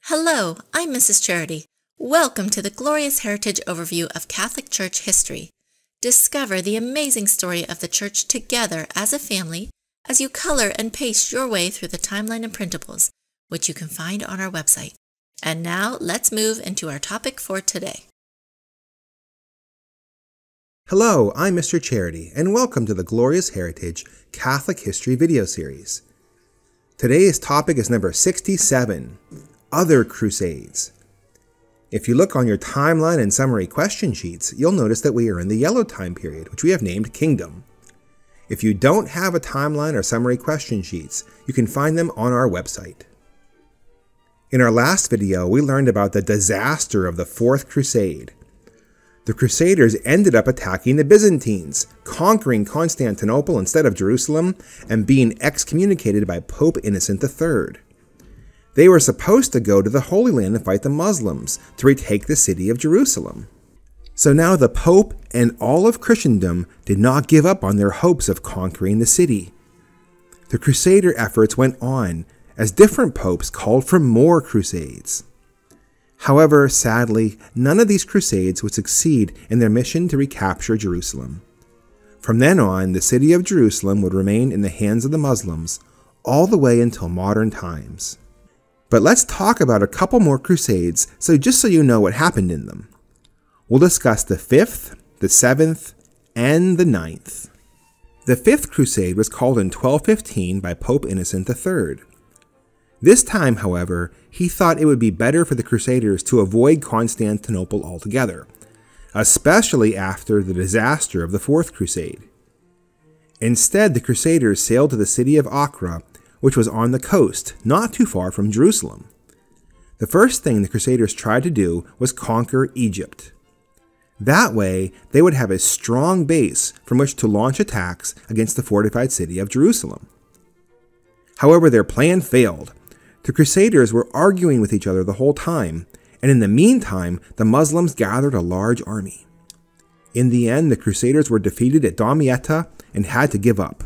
Hello, I'm Mrs. Charity. Welcome to the Glorious Heritage Overview of Catholic Church History. Discover the amazing story of the Church together as a family as you color and paste your way through the timeline and printables, which you can find on our website. And now, let's move into our topic for today. Hello, I'm Mr. Charity, and welcome to the Glorious Heritage Catholic History video series. Today's topic is number 67, Other Crusades. If you look on your timeline and summary question sheets, you'll notice that we are in the yellow time period, which we have named Kingdom. If you don't have a timeline or summary question sheets, you can find them on our website. In our last video, we learned about the disaster of the Fourth Crusade. The Crusaders ended up attacking the Byzantines, conquering Constantinople instead of Jerusalem, and being excommunicated by Pope Innocent III. They were supposed to go to the Holy Land and fight the Muslims to retake the city of Jerusalem. So now the Pope and all of Christendom did not give up on their hopes of conquering the city. The Crusader efforts went on as different popes called for more crusades. However, sadly, none of these crusades would succeed in their mission to recapture Jerusalem. From then on, the city of Jerusalem would remain in the hands of the Muslims all the way until modern times. But let's talk about a couple more crusades just so you know what happened in them. We'll discuss the 5th, the 7th, and the 9th. The 5th crusade was called in 1215 by Pope Innocent III. This time, however, he thought it would be better for the Crusaders to avoid Constantinople altogether, especially after the disaster of the 4th Crusade. Instead, the Crusaders sailed to the city of Acre, which was on the coast, not too far from Jerusalem. The first thing the Crusaders tried to do was conquer Egypt. That way, they would have a strong base from which to launch attacks against the fortified city of Jerusalem. However, their plan failed. The Crusaders were arguing with each other the whole time, and in the meantime, the Muslims gathered a large army. In the end, the Crusaders were defeated at Damietta and had to give up.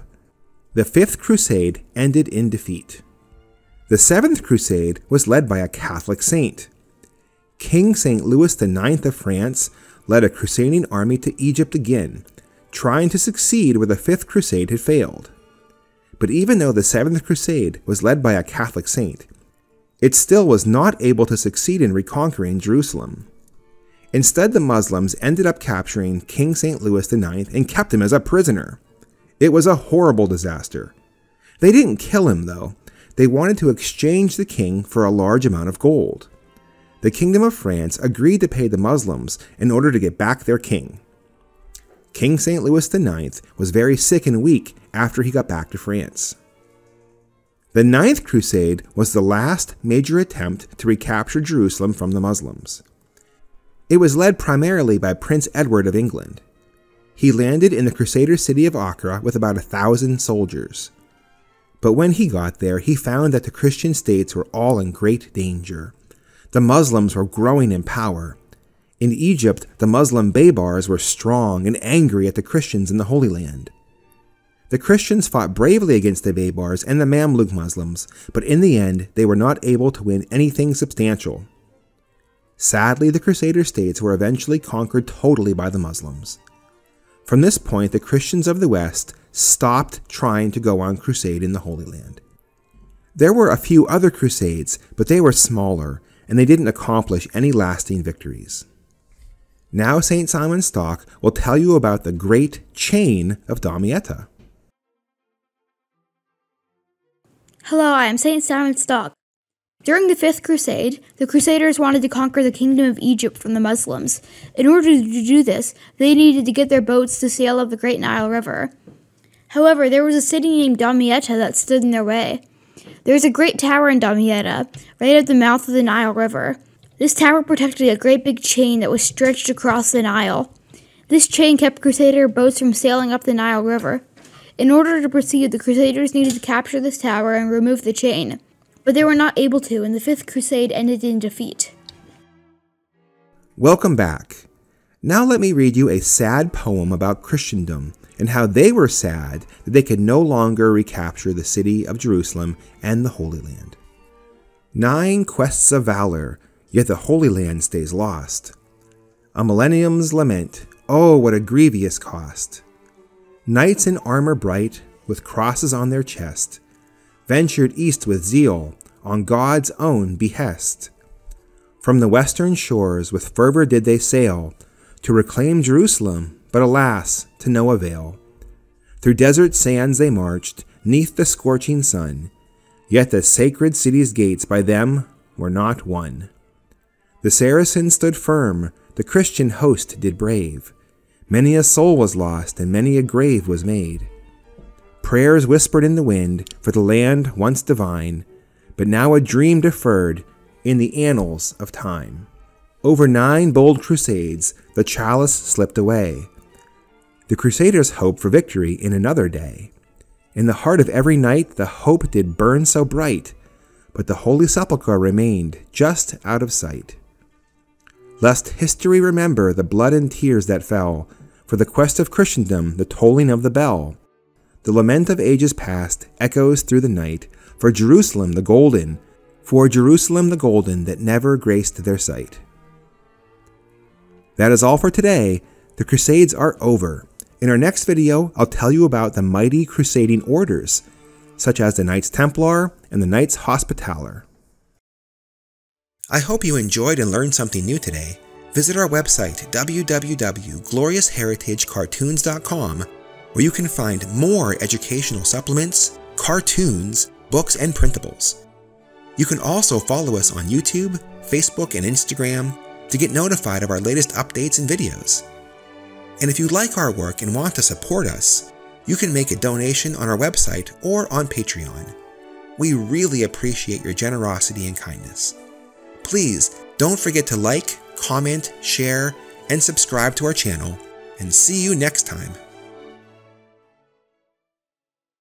The 5th Crusade ended in defeat. The 7th Crusade was led by a Catholic saint. King St. Louis IX of France led a crusading army to Egypt again, trying to succeed where the 5th Crusade had failed. But even though the 7th Crusade was led by a Catholic saint, it still was not able to succeed in reconquering Jerusalem. Instead, the Muslims ended up capturing King St. Louis IX and kept him as a prisoner. It was a horrible disaster. They didn't kill him, though. They wanted to exchange the king for a large amount of gold. The Kingdom of France agreed to pay the Muslims in order to get back their king. King St. Louis IX was very sick and weak after he got back to France. The 9th Crusade was the last major attempt to recapture Jerusalem from the Muslims. It was led primarily by Prince Edward of England. He landed in the Crusader city of Acre with about 1,000 soldiers. But when he got there, he found that the Christian states were all in great danger. The Muslims were growing in power. In Egypt, the Muslim Baybars were strong and angry at the Christians in the Holy Land. The Christians fought bravely against the Baybars and the Mamluk Muslims, but in the end, they were not able to win anything substantial. Sadly, the Crusader states were eventually conquered totally by the Muslims. From this point, the Christians of the West stopped trying to go on crusade in the Holy Land. There were a few other crusades, but they were smaller, and they didn't accomplish any lasting victories. Now St. Simon Stock will tell you about the Great Chain of Damietta. Hello, I am St. Simon Stock. During the 5th Crusade, the Crusaders wanted to conquer the Kingdom of Egypt from the Muslims. In order to do this, they needed to get their boats to sail up the Great Nile River. However, there was a city named Damietta that stood in their way. There was a great tower in Damietta, right at the mouth of the Nile River. This tower protected a great big chain that was stretched across the Nile. This chain kept Crusader boats from sailing up the Nile River. In order to proceed, the Crusaders needed to capture this tower and remove the chain. But they were not able to, and the 5th Crusade ended in defeat. Welcome back. Now let me read you a sad poem about Christendom and how they were sad that they could no longer recapture the city of Jerusalem and the Holy Land. 9 quests of valor, yet the Holy Land stays lost. A millennium's lament, oh, what a grievous cost. Knights in armor bright, with crosses on their chest, ventured east with zeal, on God's own behest. From the western shores with fervor did they sail, to reclaim Jerusalem, but alas, to no avail. Through desert sands they marched, 'neath the scorching sun, yet the sacred city's gates by them were not won. The Saracens stood firm, the Christian host did brave. Many a soul was lost, and many a grave was made. Prayers whispered in the wind for the land once divine, but now a dream deferred in the annals of time. Over 9 bold crusades the chalice slipped away. The Crusaders hoped for victory in another day. In the heart of every knight the hope did burn so bright, but the Holy Sepulchre remained just out of sight. Lest history remember the blood and tears that fell, for the quest of Christendom, the tolling of the bell. The lament of ages past echoes through the night, for Jerusalem the golden that never graced their sight. That is all for today. The Crusades are over. In our next video, I'll tell you about the mighty crusading orders, such as the Knights Templar and the Knights Hospitaller. I hope you enjoyed and learned something new today. Visit our website, www.gloriousheritagecartoons.com, where you can find more educational supplements, cartoons, books, and printables. You can also follow us on YouTube, Facebook, and Instagram to get notified of our latest updates and videos. And if you like our work and want to support us, you can make a donation on our website or on Patreon. We really appreciate your generosity and kindness. Please don't forget to like, comment, share, and subscribe to our channel, and see you next time.